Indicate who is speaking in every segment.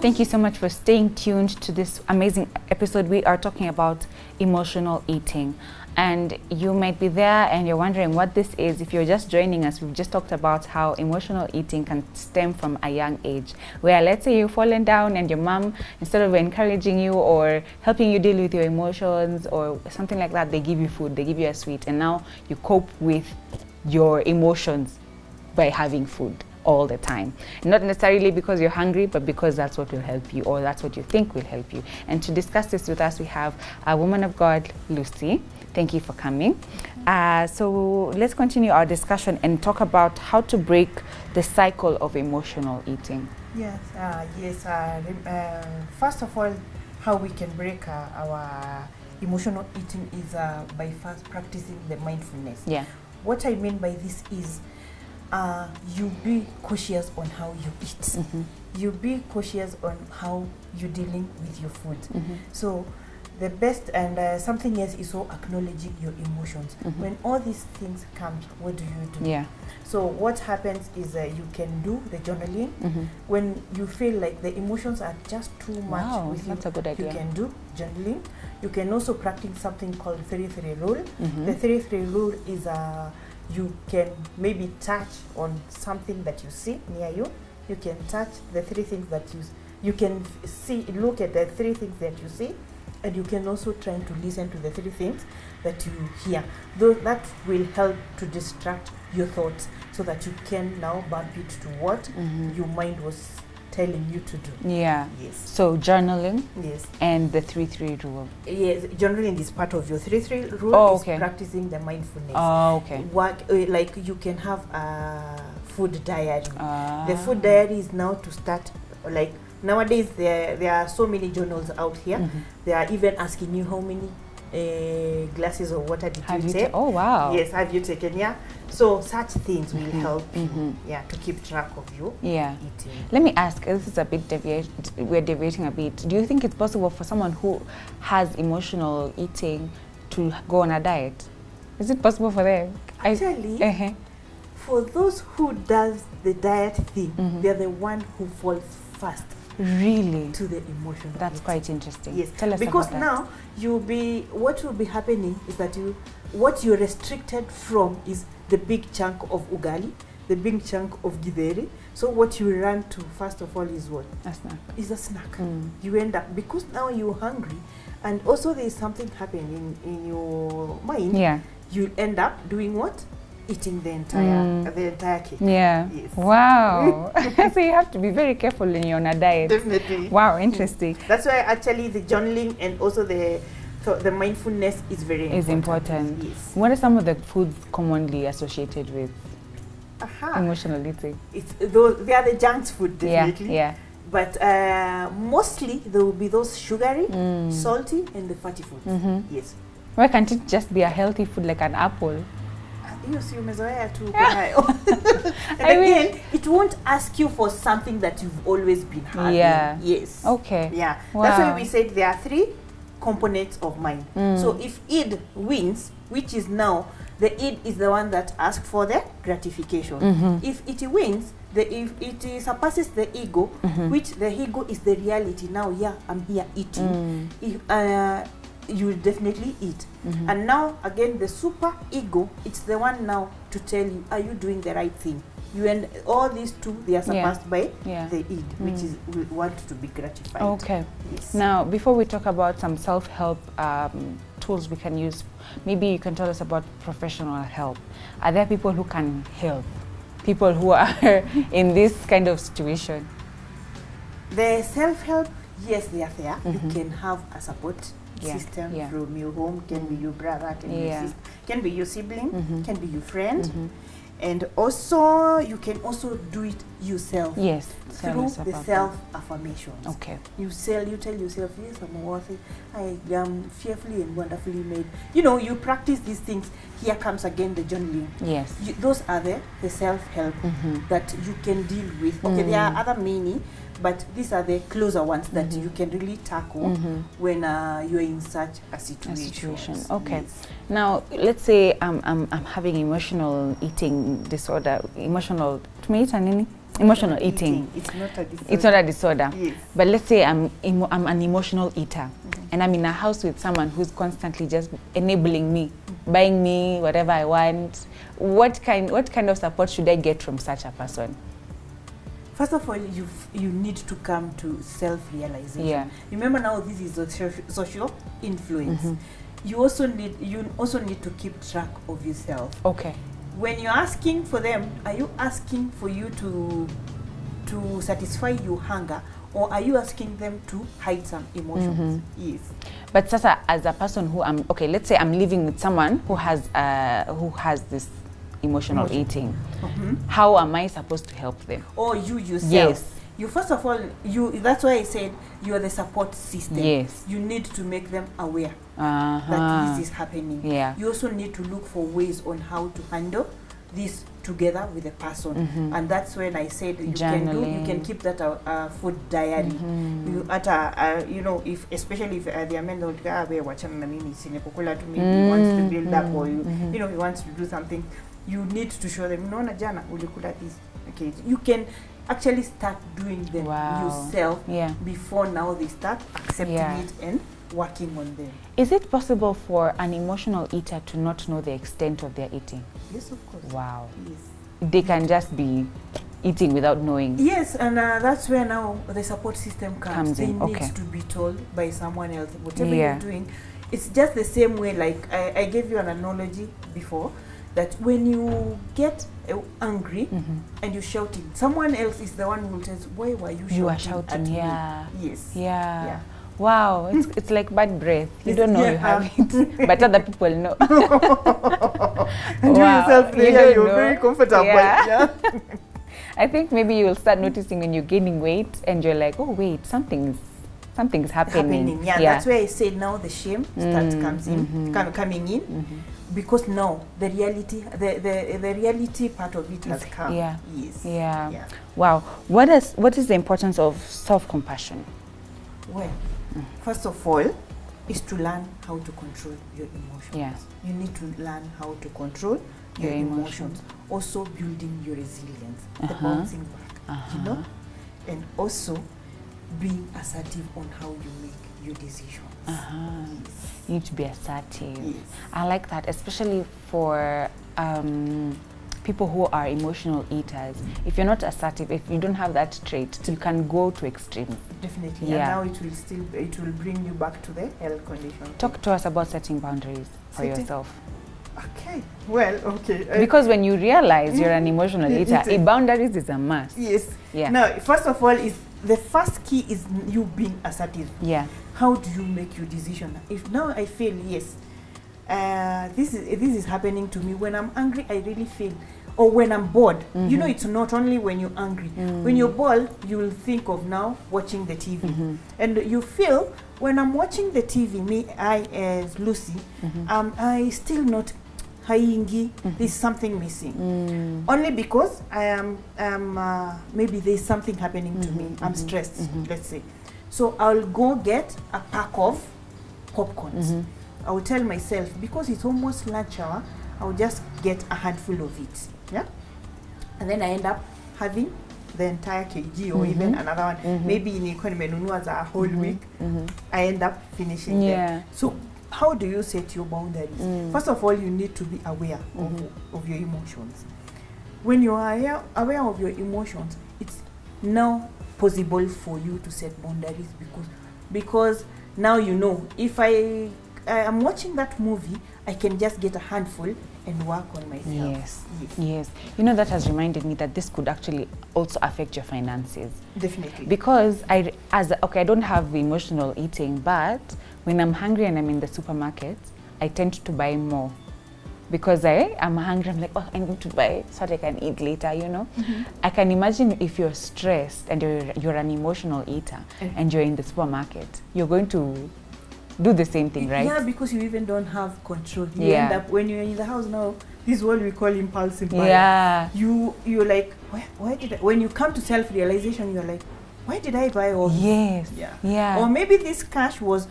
Speaker 1: Thank you so much for staying tuned to this amazing episode. We are talking about emotional eating. And you might be there and you're wondering what this is. If you're just joining us, we've just talked about how emotional eating can stem from a young age. Where let's say you've fallen down and your mom, instead of encouraging you or helping you deal with your emotions or something like that, they give you food, they give you a sweet. And now you cope with your emotions by having food all the time. Not necessarily because you're hungry, but because that's what will help you, or that's what you think will help you. And to discuss this with us, we have a woman of God, Lucy. Thank you for coming. So let's continue our discussion and talk about how to break the cycle of emotional eating.
Speaker 2: Yes, first of all, how we can break our emotional eating is by first practicing the mindfulness.
Speaker 1: Yeah.
Speaker 2: What I mean by this is you be cautious on how you eat.
Speaker 1: Mm-hmm.
Speaker 2: You be cautious on how you're dealing with your food.
Speaker 1: Mm-hmm.
Speaker 2: So the best and something else is so acknowledging your emotions.
Speaker 1: Mm-hmm.
Speaker 2: When all these things come, what do you do?
Speaker 1: Yeah.
Speaker 2: So what happens is you can do the journaling.
Speaker 1: Mm-hmm.
Speaker 2: When you feel like the emotions are just too much
Speaker 1: Wow,
Speaker 2: with
Speaker 1: that's
Speaker 2: you,
Speaker 1: a good idea.
Speaker 2: you can do journaling. You can also practice something called 3-3 rule.
Speaker 1: Mm-hmm.
Speaker 2: The 3-3 rule is you can maybe touch on something that you see near you. You can touch the three things that you can see, look at the three things that you see, and you can also try to listen to the three things that you hear. Though that will help to distract your thoughts so that you can now bump it to what
Speaker 1: Mm-hmm.
Speaker 2: your mind was telling you to do.
Speaker 1: Yeah.
Speaker 2: Yes.
Speaker 1: So journaling
Speaker 2: Yes.
Speaker 1: and the 3-3 rule.
Speaker 2: Yes, journaling is part of your 3-3 rule.
Speaker 1: Oh,
Speaker 2: is
Speaker 1: okay.
Speaker 2: practicing the mindfulness.
Speaker 1: Oh, okay.
Speaker 2: Work like you can have a food diary. The food
Speaker 1: Ah.
Speaker 2: diary is now to start, like nowadays there are so many journals out here.
Speaker 1: Mm-hmm.
Speaker 2: They are even asking you how many glasses of water did
Speaker 1: Have
Speaker 2: you
Speaker 1: you
Speaker 2: take.
Speaker 1: oh, wow.
Speaker 2: Yes, have you taken? Yeah. So such things will
Speaker 1: Mhm,
Speaker 2: help
Speaker 1: mhm.
Speaker 2: you, yeah, to keep track of you
Speaker 1: Yeah.
Speaker 2: eating.
Speaker 1: Let me ask, this is a bit we're deviating a bit. Do you think it's possible for someone who has emotional eating to go on a diet? Is it possible for them?
Speaker 2: Actually,
Speaker 1: Uh-huh.
Speaker 2: for those who does the diet thing,
Speaker 1: Mhm.
Speaker 2: they're the one who falls fast
Speaker 1: Really?
Speaker 2: to the emotional
Speaker 1: That's
Speaker 2: eating.
Speaker 1: quite interesting.
Speaker 2: Yes,
Speaker 1: Tell us
Speaker 2: because
Speaker 1: about that.
Speaker 2: now what will be happening is that what you're restricted from is the big chunk of ugali, the big chunk of githeri. So what you run to first of all is what?
Speaker 1: A snack.
Speaker 2: Is a snack.
Speaker 1: Mm.
Speaker 2: You end up, because now you're hungry, and also there is something happening in your mind.
Speaker 1: Yeah.
Speaker 2: You end up doing what? Eating the entire cake.
Speaker 1: Yeah.
Speaker 2: Yes.
Speaker 1: Wow. So you have to be very careful when you're on a diet.
Speaker 2: Definitely.
Speaker 1: Wow, interesting.
Speaker 2: That's why actually the journaling and also the mindfulness is very
Speaker 1: Is important.
Speaker 2: Yes.
Speaker 1: What are some of the foods commonly associated with
Speaker 2: Aha.
Speaker 1: emotional eating?
Speaker 2: It's those, they are the junk food, definitely.
Speaker 1: Yeah.
Speaker 2: But mostly there will be those sugary,
Speaker 1: Mm.
Speaker 2: salty, and the fatty foods.
Speaker 1: Mhm.
Speaker 2: Yes.
Speaker 1: Why can't it just be a healthy food like an apple?
Speaker 2: Hiyo si umezoea tu uko nayo. And
Speaker 1: I mean-
Speaker 2: again, it won't ask you for something that you've always been having.
Speaker 1: Yeah.
Speaker 2: Yes.
Speaker 1: Okay.
Speaker 2: Yeah. That's why
Speaker 1: Wow.
Speaker 2: we said there are three components of mind.
Speaker 1: Mm.
Speaker 2: So if id wins, which is now the id is the one that asks for the gratification.
Speaker 1: Mhm.
Speaker 2: If it wins, if it surpasses the ego,
Speaker 1: Mhm.
Speaker 2: which the ego is the reality now. Yeah, I'm here eating.
Speaker 1: Mm.
Speaker 2: If, you will definitely eat.
Speaker 1: Mhm.
Speaker 2: And now again, the super ego, it's the one now to tell you, are you doing the right thing? You and all these two, they are surpassed by
Speaker 1: Yeah.
Speaker 2: the id, which
Speaker 1: Mm.
Speaker 2: is we want to be gratified.
Speaker 1: Okay.
Speaker 2: Yes.
Speaker 1: Now, before we talk about some self-help tools we can use, maybe you can tell us about professional help. Are there people who can help? People who are in this kind of situation?
Speaker 2: The self-help, yes, they are there.
Speaker 1: Mhm.
Speaker 2: You can have a support
Speaker 1: Yeah,
Speaker 2: system
Speaker 1: yeah.
Speaker 2: from your home, can be your brother, can be your
Speaker 1: Yeah.
Speaker 2: sister, can be your sibling,
Speaker 1: Mhm.
Speaker 2: can be your friend.
Speaker 1: Mhm.
Speaker 2: And also, you can also do it yourself
Speaker 1: Yes. Tell
Speaker 2: through
Speaker 1: us
Speaker 2: the
Speaker 1: about that.
Speaker 2: self-affirmations.
Speaker 1: Okay.
Speaker 2: You tell yourself, yes, I'm worthy, I am fearfully and wonderfully made. You know, you practice these things. Here comes again the journaling.
Speaker 1: Yes.
Speaker 2: Those are the self-help
Speaker 1: Mhm.
Speaker 2: that you can deal with. Okay, there are other many, but these are the closer ones that
Speaker 1: Mhm.
Speaker 2: you can really tackle
Speaker 1: Mhm.
Speaker 2: when you're in such a situation.
Speaker 1: Okay.
Speaker 2: Yes.
Speaker 1: Now, let's say I'm having emotional eating disorder. Emotional, tumeita nini? Emotional eating.
Speaker 2: It's not a disorder.
Speaker 1: It's not a disorder.
Speaker 2: Yes.
Speaker 1: But let's say I'm an emotional eater, and I'm in a house with someone who's constantly just enabling me, buying me whatever I want. What kind of support should I get from such a person?
Speaker 2: First of all, you need to come to self-realization.
Speaker 1: Yeah.
Speaker 2: Remember now, this is a social influence. You also need to keep track of yourself.
Speaker 1: Okay.
Speaker 2: When you're asking for them, are you asking for you to satisfy your hunger, or are you asking them to hide some emotions? Yes.
Speaker 1: But Sasa, as a person who let's say I'm living with someone who has this emotional eating. How am I supposed to help them?
Speaker 2: Or you yourself.
Speaker 1: Yes.
Speaker 2: You first of all, that's why I said you are the support system.
Speaker 1: Yes.
Speaker 2: You need to make them aware
Speaker 1: Uh-huh.
Speaker 2: that this is happening.
Speaker 1: Yeah.
Speaker 2: You also need to look for ways on how to handle this together with the person, and that's when I said you can keep that food diary. You if especially if they are men that maybe wants to build up, or he wants to do something, you need to show them, no, jana ulikula this. Okay, you can actually start doing them yourself before now they start accepting it and working on them.
Speaker 1: Is it possible for an emotional eater to not know the extent of their eating?
Speaker 2: Yes, of course.
Speaker 1: Wow.
Speaker 2: Yes.
Speaker 1: They can just be eating without knowing.
Speaker 2: Yes, and that's where now the support system comes in. They need to be told by someone else. Whatever you're doing, it's just the same way, like I gave you an analogy before, that when you get angry and you're shouting, someone else is the one who tells, why were you shouting?
Speaker 1: You are shouting,
Speaker 2: at
Speaker 1: me?
Speaker 2: Yes.
Speaker 1: Yeah. Wow, it's like bad breath. You don't know you have it, but other people know.
Speaker 2: And you yourself, you're very comfortable.
Speaker 1: Yeah. I think maybe you will start noticing when you're gaining weight and you're like, oh wait, something's happening.
Speaker 2: Yeah, that's where I said now the shame starts coming in, because now the reality part of it has come.
Speaker 1: Yeah.
Speaker 2: Yes.
Speaker 1: Yeah. Wow. What is the importance of self-compassion?
Speaker 2: Well, first of all, is to learn how to control your emotions.
Speaker 1: Yeah.
Speaker 2: You need to learn how to control your emotions. Also building your resilience, the bouncing back, and also being assertive on how you make your decisions.
Speaker 1: You need to be assertive.
Speaker 2: Yes.
Speaker 1: I like that, especially for people who are emotional eaters. If you're not assertive, if you don't have that trait, you can go to extremes.
Speaker 2: Definitely.
Speaker 1: Yeah.
Speaker 2: And now it will bring you back to the health condition.
Speaker 1: Talk to us about setting boundaries for yourself.
Speaker 2: Okay. Well, okay.
Speaker 1: Because when you realize you're an emotional eater, boundaries is a must.
Speaker 2: Yes.
Speaker 1: Yeah.
Speaker 2: Now, first of all, the first key is you being assertive.
Speaker 1: Yeah.
Speaker 2: How do you make your decision? If now I feel, yes, this is happening to me. When I'm angry, I really feel. Or when I'm bored, it's not only when you're angry. When you're bored, you will think of now watching the TV. And you feel, when I'm watching the TV, as Lucy, I still not haingi, there's something missing. Only because I am, maybe there's something happening to me. I'm stressed, let's say. So I'll go get a pack of popcorns. I will tell myself, because it's almost lunch hour, I'll just get a handful of it. Yeah, and then I end up having the entire kg or even another one. Maybe in economy as a whole week, I end up finishing them. So how do you set your boundaries? First of all, you need to be aware of your emotions. When you are aware of your emotions, it's now possible for you to set boundaries, because now you know, if I am watching that movie, I can just get a handful and work on myself.
Speaker 1: Yes. You know, that has reminded me that this could actually also affect your finances.
Speaker 2: Definitely.
Speaker 1: Because I don't have emotional eating, but when I'm hungry and I'm in the supermarket, I tend to buy more. Because I'm hungry, I'm like, oh, I need to buy so that I can eat later, I can imagine if you're stressed and you're an emotional eater and you're in the supermarket, you're going to do the same thing, right?
Speaker 2: Yeah, because you even don't have control. You end up, when you're in the house now, this is what we call impulsive buying.
Speaker 1: Yeah.
Speaker 2: You're like, why did I? When you come to self-realization, you're like, why did I buy all this?
Speaker 1: Yes. Yeah.
Speaker 2: Or maybe this cash was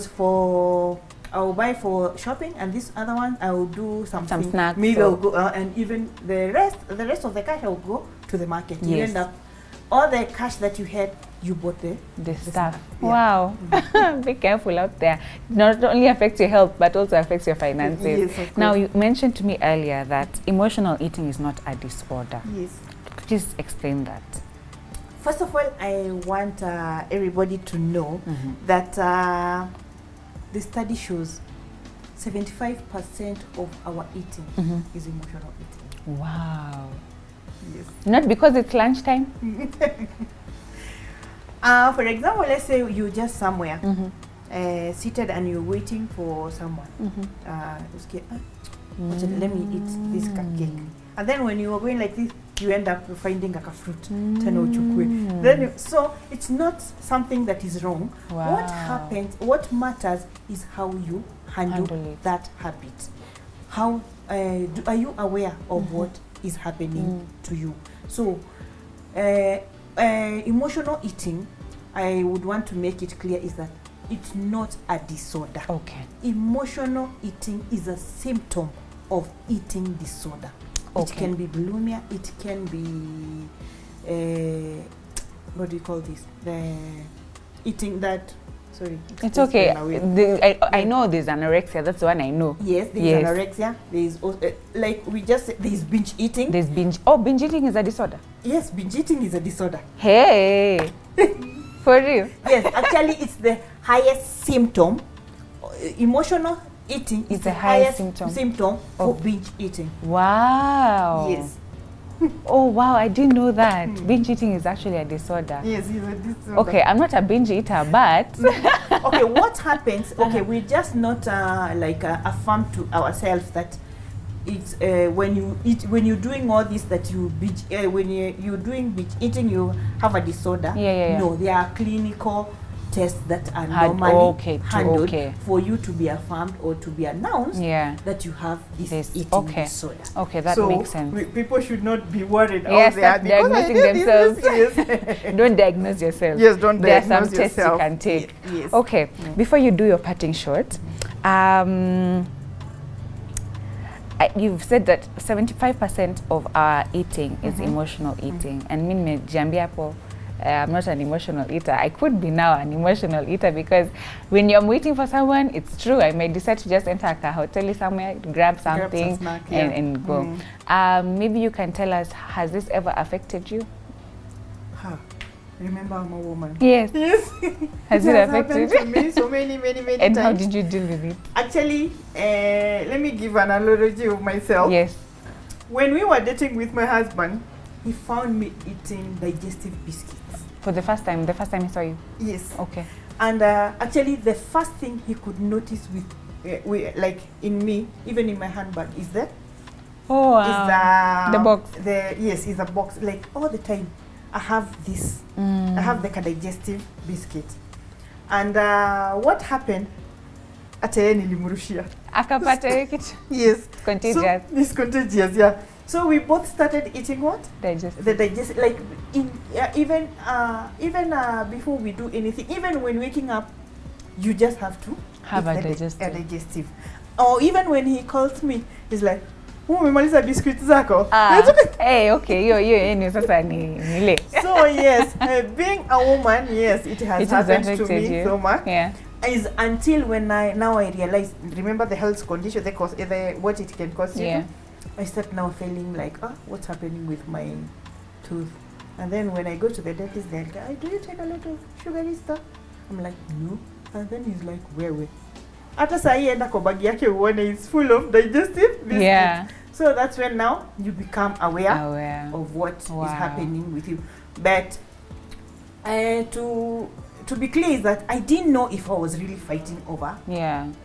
Speaker 2: for, I'll buy for shopping, and this other one I'll do something.
Speaker 1: Some snacks.
Speaker 2: Maybe I'll go and even the rest of the cash I'll go to the market. You
Speaker 1: Yes.
Speaker 2: end up, all the cash that you had, you bought the
Speaker 1: Stuff.
Speaker 2: Yeah.
Speaker 1: Wow. Be careful out there. Not only affects your health, but also affects your finances.
Speaker 2: Yes, of
Speaker 1: Now,
Speaker 2: course.
Speaker 1: you mentioned to me earlier that emotional eating is not a disorder.
Speaker 2: Yes.
Speaker 1: Please explain that.
Speaker 2: First of all, I want everybody to know
Speaker 1: Mm-hmm.
Speaker 2: that the study shows 75% of our eating
Speaker 1: Mm-hmm.
Speaker 2: is emotional eating.
Speaker 1: Wow.
Speaker 2: Yes.
Speaker 1: Not because it's lunchtime?
Speaker 2: For example, let's say you're just somewhere
Speaker 1: Mm-hmm.
Speaker 2: seated and you're waiting for someone.
Speaker 1: Mm-hmm.
Speaker 2: Let me eat this cake. And then when you are going like this, you end up finding like a fruit. Tena uchukue. Then, so it's not something that is wrong.
Speaker 1: Wow.
Speaker 2: What happens, what matters is how you handle
Speaker 1: Handle it.
Speaker 2: that habit. How are you aware of what is happening to you? So emotional eating, I would want to make it clear, is that it's not a disorder.
Speaker 1: Okay.
Speaker 2: Emotional eating is a symptom of eating disorder. It
Speaker 1: Okay.
Speaker 2: can be bulimia, it can be what do you call this? The eating that, sorry.
Speaker 1: It's okay.
Speaker 2: been away.
Speaker 1: I know there's anorexia. That's the one I know.
Speaker 2: Yes, there's
Speaker 1: Yes.
Speaker 2: anorexia. There's also, like we just said, there's binge eating.
Speaker 1: There's binge. Oh, binge eating is a disorder.
Speaker 2: Yes, binge eating is a disorder.
Speaker 1: Hey. For real?
Speaker 2: Yes, actually it's the highest symptom. Emotional eating is
Speaker 1: It's
Speaker 2: the
Speaker 1: the highest
Speaker 2: highest
Speaker 1: symptom
Speaker 2: for
Speaker 1: of-
Speaker 2: binge eating.
Speaker 1: Wow.
Speaker 2: Yes.
Speaker 1: Oh, wow. I didn't know that. Binge eating is actually a disorder.
Speaker 2: Yes, it's a disorder.
Speaker 1: Okay, I'm not a binge eater, but
Speaker 2: Okay, what happens? Okay, we just not affirm to ourselves that it's when you eat, when you're doing all this, that you binge, when you're doing binge eating, you have a disorder.
Speaker 1: Yeah.
Speaker 2: No, there are clinical tests that are
Speaker 1: Had-
Speaker 2: normally handled
Speaker 1: okay.
Speaker 2: for you to be affirmed or to be announced
Speaker 1: yeah.
Speaker 2: that you have this eating
Speaker 1: okay.
Speaker 2: disorder.
Speaker 1: Okay, that
Speaker 2: So
Speaker 1: makes sense.
Speaker 2: people should not be worried.
Speaker 1: Yes,
Speaker 2: out there
Speaker 1: stop
Speaker 2: because I
Speaker 1: diagnosing
Speaker 2: did this.
Speaker 1: themselves.
Speaker 2: Yes.
Speaker 1: Don't diagnose yourself.
Speaker 2: Yes, don't
Speaker 1: There are some
Speaker 2: diagnose
Speaker 1: tests you
Speaker 2: yourself.
Speaker 1: can take.
Speaker 2: Yes.
Speaker 1: Okay, before you do your parting shot, you've said that 75% of our eating is emotional eating. And mimi nimejiambia hapo, I'm not an emotional eater. I could be now an emotional eater because when you're waiting for someone, it's true. I may decide to just enter a hotel somewhere, grab something,
Speaker 2: snack,
Speaker 1: and go. Maybe you can tell us, has this ever affected you?
Speaker 2: Huh. Remember, I'm a woman.
Speaker 1: Yes.
Speaker 2: Yes.
Speaker 1: Has it affected
Speaker 2: happened to me so many
Speaker 1: And
Speaker 2: times.
Speaker 1: how did you deal with it?
Speaker 2: Actually, let me give an analogy of myself.
Speaker 1: Yes.
Speaker 2: When we were dating with my husband, he found me eating digestive biscuits.
Speaker 1: For the first time he saw you?
Speaker 2: Yes.
Speaker 1: Okay.
Speaker 2: And actually, the first thing he could notice like in me, even in my handbag, is that
Speaker 1: Oh, wow.
Speaker 2: is
Speaker 1: the box.
Speaker 2: Yes, is a box. Like all the time, I have this. I have the digestive biscuit. And what happened? Ate nilimurushia.
Speaker 1: Akapata hiyo kitu.
Speaker 2: Yes.
Speaker 1: Contagious.
Speaker 2: So, it's contagious, yeah. So we both started eating what?
Speaker 1: Digestive.
Speaker 2: The digestive, like even before we do anything, even when waking up, you just have to
Speaker 1: Have
Speaker 2: eat
Speaker 1: a
Speaker 2: the
Speaker 1: digestive.
Speaker 2: digestive. Or even when he calls me, he's like, umemaliza biscuit zako?
Speaker 1: Hey, okay, hiyo yenu sasa ni ile.
Speaker 2: So yes, being a woman, yes, it has happened to
Speaker 1: affected
Speaker 2: me
Speaker 1: you.
Speaker 2: so much.
Speaker 1: Yeah.
Speaker 2: Is until when I realize, remember the health condition, what it can cause you.
Speaker 1: Yeah.
Speaker 2: I start now feeling like, what's happening with my tooth? And then when I go to the dentist, they're like, do you take a lot of sugary stuff? I'm like, no. And then he's like, where? Hata sahi enda kwa bagi yake uone it's full of digestive biscuits.
Speaker 1: Yeah.
Speaker 2: So that's when now you become aware of what is happening with you. But to be clear is that I didn't know if I was really fighting over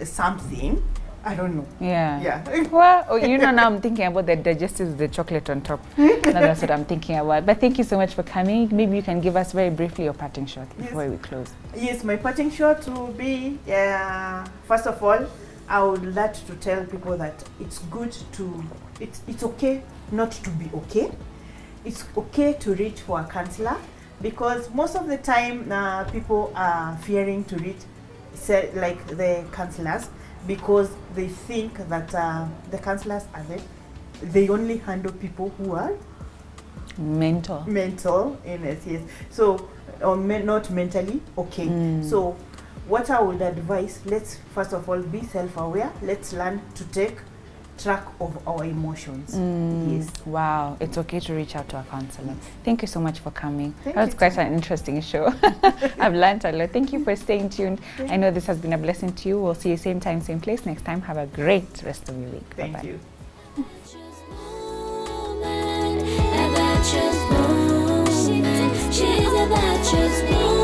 Speaker 2: something. I don't know.
Speaker 1: Yeah. Well, now I'm thinking about the digestive, the chocolate on top. That's what I'm thinking about. But thank you so much for coming. Maybe you can give us very briefly your parting shot before we close.
Speaker 2: Yes, my parting shot will be, first of all, I would like to tell people that it's good to, it's okay not to be okay. It's okay to reach for a counselor, because most of the time people are fearing to reach like the counselors, because they think that the counselors are there. They only handle people who are
Speaker 1: Mental.
Speaker 2: Mental illness, yes. So, or not mentally okay. So, what I would advise, let's first of all be self-aware. Let's learn to take track of our emotions. Yes.
Speaker 1: Wow, it's okay to reach out to a counselor. Thank you so much for coming.
Speaker 2: Thank
Speaker 1: That was
Speaker 2: you
Speaker 1: quite
Speaker 2: too.
Speaker 1: an interesting show. I've learned a lot. Thank you for staying tuned. I know this has been a blessing to you. We'll see you same time, same place next time. Have a great rest of your week.
Speaker 2: Thank
Speaker 1: Bye-bye.
Speaker 2: you.
Speaker 3: She's a virtuous woman.